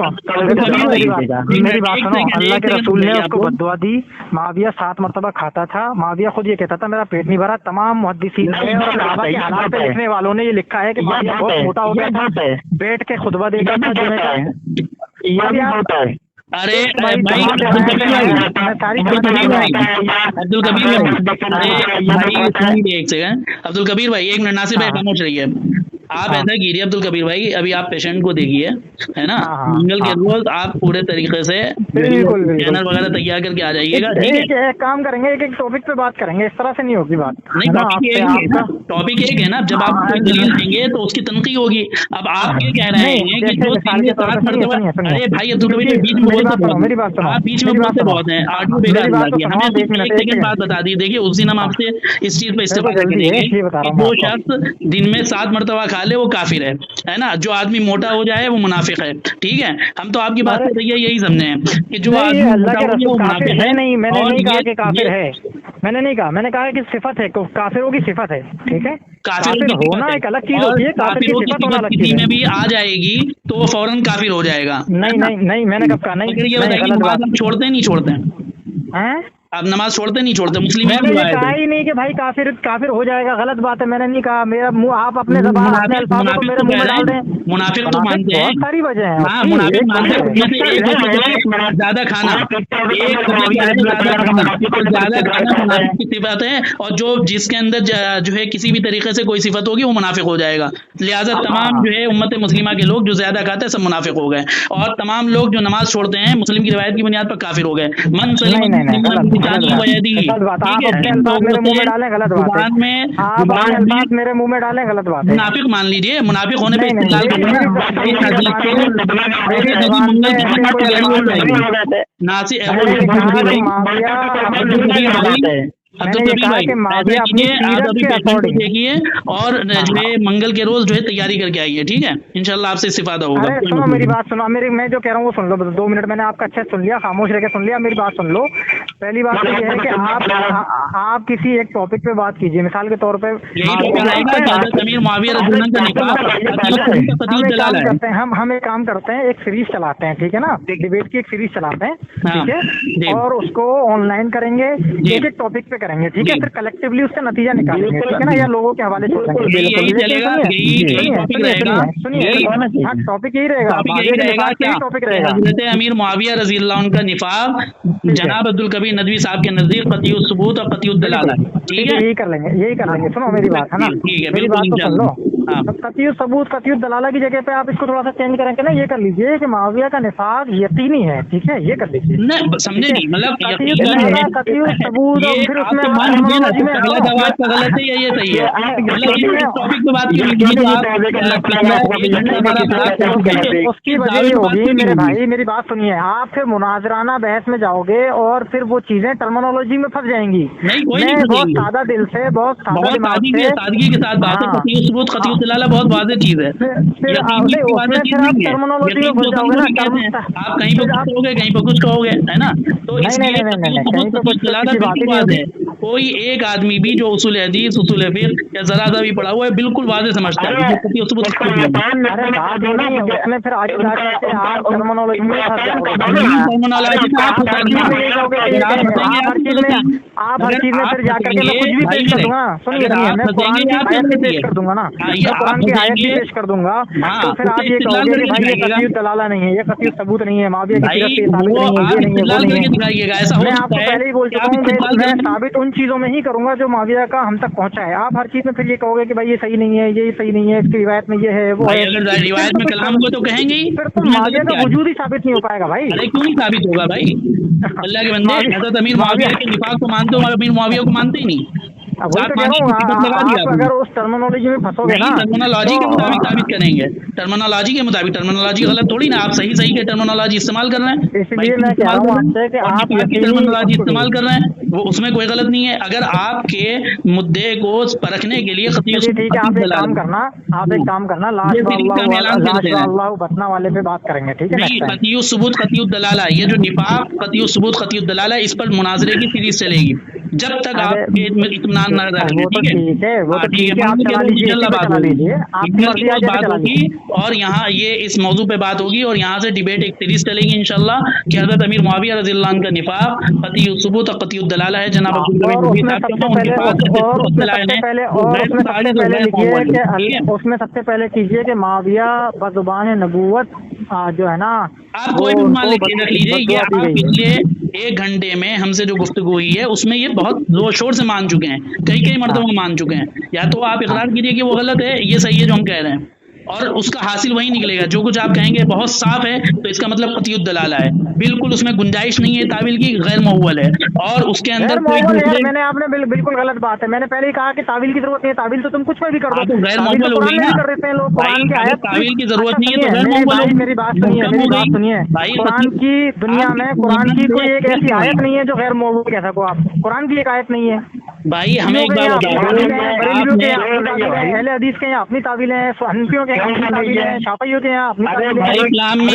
मेरी बात सुनो, अल्लाह के रसूल ने उसको बद्दुआ दी, माविया 7 मरतबा खाता था, माविया खुद ये कहता था मेरा पेट नहीं भरा। तमाम मुहद्दिसीन और सहाबा के हालात पे लिखने वालों ने ये लिखा है कि माविया बहुत मोटा हो गया, बैठ के खुतबा देता था जुमे का। अरे भाई अब्दुल कबीर भाई एक मिनट, नासिर भाई खामोश रहिए। आप ऐसा कीजिए अब्दुल कबीर भाई, अभी आप पेशेंट को देखिए, है ना, मंगल के रोज आप पूरे तरीके से चैनल वगैरह तैयार करके आ जाइएगा, ठीक है? एक काम करेंगे, एक टॉपिक पे बात करेंगे, इस तरह से नहीं होगी बात। नहीं, टॉपिक एक है ना, जब आप कोई दलील देंगे तो उसकी तनकी होगी। अब आप ये कह रहे हैं कि जो 3 अरे भाई अब्दुल कबीर बीच में बोलते आप बीच में बोलते बहुत हैं, ऑडियो बेकार हमें एक सेकंड बात बता दी। देखिए उस दिन हम आपसे इस चीज पे इस्तेमाल करके देंगे, वो शख्स दिन में 7 मरतबा खा ले वो काफिर है ना, जो आदमी मोटा हो जाए वो मुनाफिक है, ठीक है? हम तो आपकी बात से यही समझे हैं कि जो आदमी मोटा हो जाए वो मुनाफिक है। नहीं, मैंने नहीं कहा कि काफिर है, मैंने नहीं कहा, मैंने कहा कि सिफत है, काफिरों की सिफत है, ठीक है? काफिर होना एक अलग चीज होती है, काफिरों की सिफत होना अलग चीज में भी आ जाएगी तो वो फौरन काफिर हो जाएगा। नहीं, मैंने कब कहा? नहीं, ये बताइए छोड़ते हैं नहीं छोड़ते हैं? آپ نماز چھوڑتے نہیں چھوڑتے؟ مسلم میں نے یہ کہا ہی نہیں کہ بھائی کافر ہو جائے گا، غلط بات ہے، میں نے نہیں کہا، میرا منہ آپ اپنے زبان اپنے الفاظوں کو میرے منہ میں ڈال دیں۔ منافق تو مانتے ہیں، بہت ساری وجہ ہیں، ہاں منافق مانتے ہیں، زیادہ کھانا، ایک زیادہ کھانا منافق کی صفت ہے، اور جس کے اندر جو ہے کسی بھی طریقے سے کوئی صفت ہوگی وہ منافق ہو جائے گا۔ لہٰذا تمام جو ہے امت مسلمہ کے لوگ جو زیادہ کھاتے ہیں سب منافق ہو گئے، اور تمام لوگ جو نماز چھوڑتے ہیں مسلم کی روایت کی بنیاد پر کافر ہو گئے۔ من سلیم میرے منہ میں ڈالیں غلط بات ہے، منافق مان لیجیے، منافق ہونے پہ دیکھیے، اور جو ہے منگل کے روز جو ہے تیاری کر کے آئیے، ٹھیک ہے، انشاءاللہ آپ سے استفادہ ہوگا۔ سنو میری بات سنو، میں جو کہہ رہا ہوں وہ سن لو، 2 منٹ میں نے آپ کا اچھا سن لیا، خاموش رہ کے سن لیا، میری بات سن لو۔ پہلی بات تو یہ ہے کہ آپ کسی ایک ٹاپک پہ بات کیجیے، مثال کے طور پہ ہم ایک کام کرتے ہیں، ایک سیریز چلاتے ہیں، ٹھیک ہے نا، ڈیبیٹ کی ایک سیریز چلاتے ہیں، ٹھیک ہے، اور اس کو آن لائن کریں گے، ایک ایک ٹاپک پہ کریں گے، ٹھیک ہے، پھر کلیکٹیولی اس کا نتیجہ نکالیں گے، ٹھیک ہے نا، یا لوگوں کے حوالے چھوڑیں گے۔ ہاں ٹاپک یہی رہے گا، حضرت امیر معاویہ رضی اللہ عنہ کا نفاق جناب عبدالکبیر ندوی صاحب کے نزدیک قطعی الثبوت اور قطعی الدلالہ، ٹھیک ہے، یہی کر لیں گے، سنو میری بات ہے نا، میری بات تو سن لو۔ قطعی الثبوت قطعی الدلالہ کی جگہ پہ آپ اس کو تھوڑا سا چینج کریں کہ نا، یہ کر لیجیے کہ معاویہ کا نفاق یقینی ہے، ٹھیک ہے، یہ کر لیجیے، سمجھے نہیں، مطلب قطعی الثبوت، اور پھر اس میں غلط ہے یا یہ صحیح ہے، ٹاپک پہ بات اس کی وجہ یہ ہوگی میرے بھائی، میری بات سنیے، آپ پھر مناظرانہ بحث میں جاؤ گے اور پھر وہ چیزیں ٹرمینالوجی میں پھنس جائیں گی۔ میں بہت سادہ دل سے، بہت سادگی کے ساتھ بات ہے، قطعی الثبوت قطعی الدلالہ بہت واضح چیز ہے، ٹرمینالوجی میں پھنس جاؤ گے نا، آپ کہیں پہ کچھ کہو گے کہیں پہ کچھ کہو گے، ہے نا، تو اس لیے کوئی ایک آدمی بھی جو اصول حدیث اصول فقہ یا ذرا سا بھی پڑھا ہوا ہے بالکل واضح سمجھتا ہے۔ آپ ہر چیز میں پھر جا کر کے میں کچھ بھی پیش کر دوں گا، سنیے میں قرآن کی آیت بھی پیش کر دوں گا نا، قرآن کی آیت بھی پیش کر دوں گا، تو پھر آپ یہ کہو گے کہ بھائی یہ قطعی الدلالہ نہیں ہے، یہ قطعی ثبوت نہیں ہے، معاویہ کی طرف سے ثابت نہیں ہے، یہ نہیں ہے۔ میں آپ کو پہلے ہی بول چکا ہوں کہ میں ثابت ان چیزوں میں ہی کروں گا جو معاویہ کا ہم تک پہنچا ہے۔ آپ ہر چیز میں پھر یہ کہو گے کہ بھائی یہ صحیح نہیں ہے، یہ صحیح نہیں ہے، اس کی روایت میں یہ ہے وہ ہے، روایت میں کلام کو تو کہیں گے، پھر تو معاویہ کا وجود ہی ثابت نہیں ہو پائے گا بھائی۔ ارے کیوں نہیں ثابت ہوگا بھائی؟ اللہ کے بندے، حضرت امیر معاویہ کے نفاق کو مانتے ہو، امیر معاویہ کو مانتے ہی نہیں۔ اگر اس ٹرمینالوجی میں پھنسو گے نا، ٹرمینالوجی کے مطابق ثابت کریں گے، ٹرمینالوجی کے مطابق، ٹرمینالوجی غلط تھوڑی نا، آپ صحیح کے ٹرمینالوجی استعمال کر رہے ہیں، اس لیے میں کہہ رہا ہوں آپ سے کہ آپ ٹرمینالوجی استعمال کر رہے ہیں، وہ اس میں کوئی غلط نہیں ہے۔ اگر آپ کے مدعے کو پرکھنے کے لیے ٹھیک ہے، آپ ایک کام کرنا، لاش اللہ بتنا والے پہ بات کریں گے، ٹھیک ہے، قطعی الثبوت قطعی الدلالہ، یہ جو نفاق قطعی الثبوت قطعی الدلالہ، اس پر مناظرے کی سیریز چلے گی جب تک آپ اطمینان نہ رکھ لیں، ٹھیک ہے، بات ہوگی، اور یہاں یہ اس موضوع پہ بات ہوگی، اور یہاں سے ڈیبیٹ ایک سیریز چلے گی انشاءاللہ کہ حضرت امیر معاویہ رضی اللہ عنہ کا نفاق قطعی الثبوت اور قطعی الدلالہ ہے۔ جناب اس میں سب سے پہلے کیجیے کہ معاویہ بزبان نبوت جو ہے نا، آپ کوئی بھی مان رکھ لیجیے، یہ آپ پچھلے 1 گھنٹے میں ہم سے جو گفتگو ہوئی ہے اس میں یہ بہت زور شور سے مان چکے ہیں، کئی مرتبہ مان چکے ہیں، یا تو آپ اقرار کیجیے کہ وہ غلط ہے، یہ صحیح ہے جو ہم کہہ رہے ہیں، اور اس کا حاصل وہی نکلے گا، جو کچھ آپ کہیں گے بہت صاف ہے تو اس کا مطلب قطعی الدلالہ ہے، بالکل اس میں گنجائش نہیں ہے تعویل کی، غیر معول ہے، اور اس کے اندر میں نے آپ نے بالکل غلط بات ہے، میں نے پہلے ہی کہا کہ تعویل کی ضرورت نہیں ہے، تعویل تو تم کچھ میں بھی کر دو، غیر معول ہو گئی نا، کر دیتے ہیں لوگ، قرآن کی آیت تعویل کی ضرورت نہیں ہے تو غیر معول، میری بات سنیے، قرآن کی دنیا میں قرآن کی کوئی ایک ایسی آیت نہیں ہے جو غیر معول کہہ سکو آپ، قرآن کی ایک آیت نہیں ہے بھائی، ہمیں ایک بات اہل حدیث کے یہاں اپنی تعویلیں ہیں، حنفیوں کے یہاں اپنی تعویلیں ہیں، شافعیوں کے یہاں اپنی تعویلیں ہیں، اسلام میں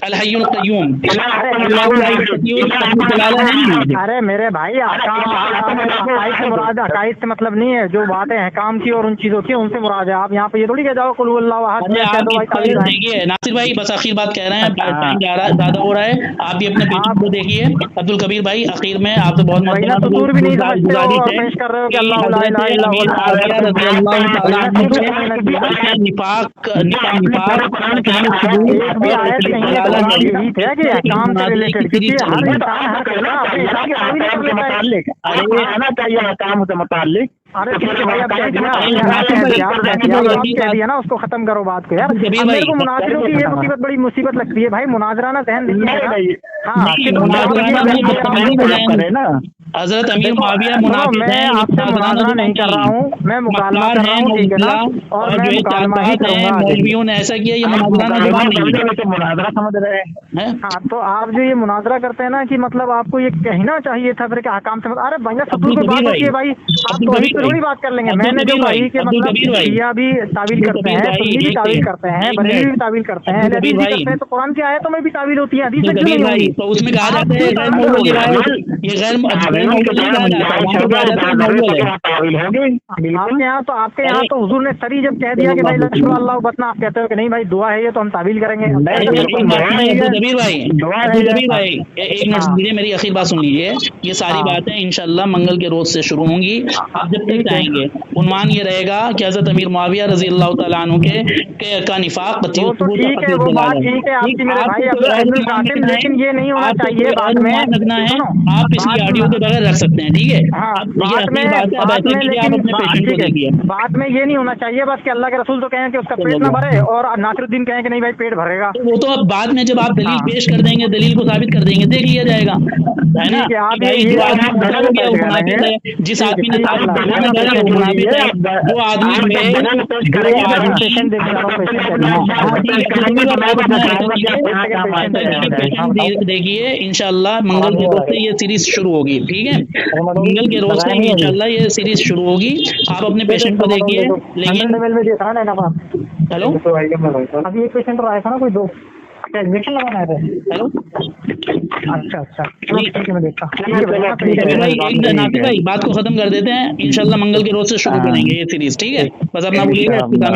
अल हय्युल क़य्यूम, अल्लाहु ला युशरिकु बिही। अरे मेरे भाई अकाइद से मतलब नहीं है, जो बातें हैं काम की और उन चीजों की उनसे मुराद है। आप यहाँ पे ये थोड़ी कह जाओ कुल हुवल्लाहु अहद, देखिए नासिर भाई बस आखिर बात कह रहे हैं, टाइम ज्यादा हो रहा है, आप भी अपने पेशेंट को देखिए। अब्दुल कबीर भाई आखिर में आप तो बहुत तूर भी नहीं समझते हो और पेश कर रहे हो कि अल्लाह ला इलाहा इल्लल्लाह काम से रिलेटेड, क्योंकि हर इंसान हर आना चाहिए काम से मुताल्लिक। अरे ठीक है भाई, अब कह दिया ना, उसको खत्म करो बात को यार। मेरे को मुनाजिरों की ये मुसीबत बड़ी मुसीबत लगती है भाई, मुनाजरा ना जहन नहीं है। हाँ हजरत अमीर मुआविया मैं आपसे मुनाजरा नहीं कर रहा हूँ, मैं मुकालमा कर रहा हूँ, ठीक है ना, और मैं मुकालमा ही करूँगा। मौलवियों ने ऐसा किया, ये मुनाजरा समझ रहे हैं। हाँ तो आप जो ये मुनाजरा करते हैं ना कि मतलब आपको ये कहना चाहिए था फिर कि हकाम से, अरे भैया सब्बू की बात होती है भाई, आप तो वही थोड़ी बात कर लेंगे। मैंने जो कही कि मतलब शिया भी तावील करते हैं, सुन्नी भी तावील करते हैं, बरेली भी तावील करते हैं, हदीस भी करते हैं, तो कुरान की आयतों में भी तावील होती है, हदीस में क्यों नहीं होगी? तो उसमें कहा जाता है ये गैर आपके यहाँ तो हुजूर ने सरी जब कह दिया कि भाई लश्कर अल्लाह बतना, आप कहते हो कि नहीं भाई दुआ है ये तो हम तावील करेंगे। कबीर भाई एक मिनट दीजिए, मेरी आखिर बात सुन लीजिए। ये सारी बातें इंशाल्लाह मंगल के रोज से शुरू होंगी, आप जब तक चाहेंगे। उन्वान ये रहेगा कि हजरत अमीर मुआविया रजी अल्लाह तआला अन्हु के का निफाक ठीक है, वो बात ठीक है आपकी मेरे भाई, लेकिन ये नहीं होना चाहिए बाद में रखना है। आप इसी ऑडियो के बगैर रख सकते हैं, ठीक है। बात में ये नहीं होना चाहिए बस कि अल्लाह के रसूल तो कहें कि उसका पेट ना भरे और नासिरुद्दीन कहें कि नहीं भाई पेट भरेगा। वो तो अब बाद में जब आप दलील पेश कर देंगे, दलील को साबित कर देंगे, देख लिया जाएगा, है ना। जिस आदमी ने वो आदमी देखिए इंशाल्लाह मंगल के रोज से ये सीरीज शुरू होगी, ठीक है। मंगल के रोज से इंशाल्लाह ये सीरीज शुरू होगी। आप अपने पेशेंट को देखिए, लेकिन हेलो अभी एक पेशेंट आया था ना, कोई दो इंजेक्शन लगाना है। हेलो अच्छा ठीक है, मैं देखता हूँ भाई बात को खत्म कर देते हैं, इंशाल्लाह मंगल के रोज से शुरू करेंगे ये सीरीज, ठीक है। बस अपना बोलिएगा।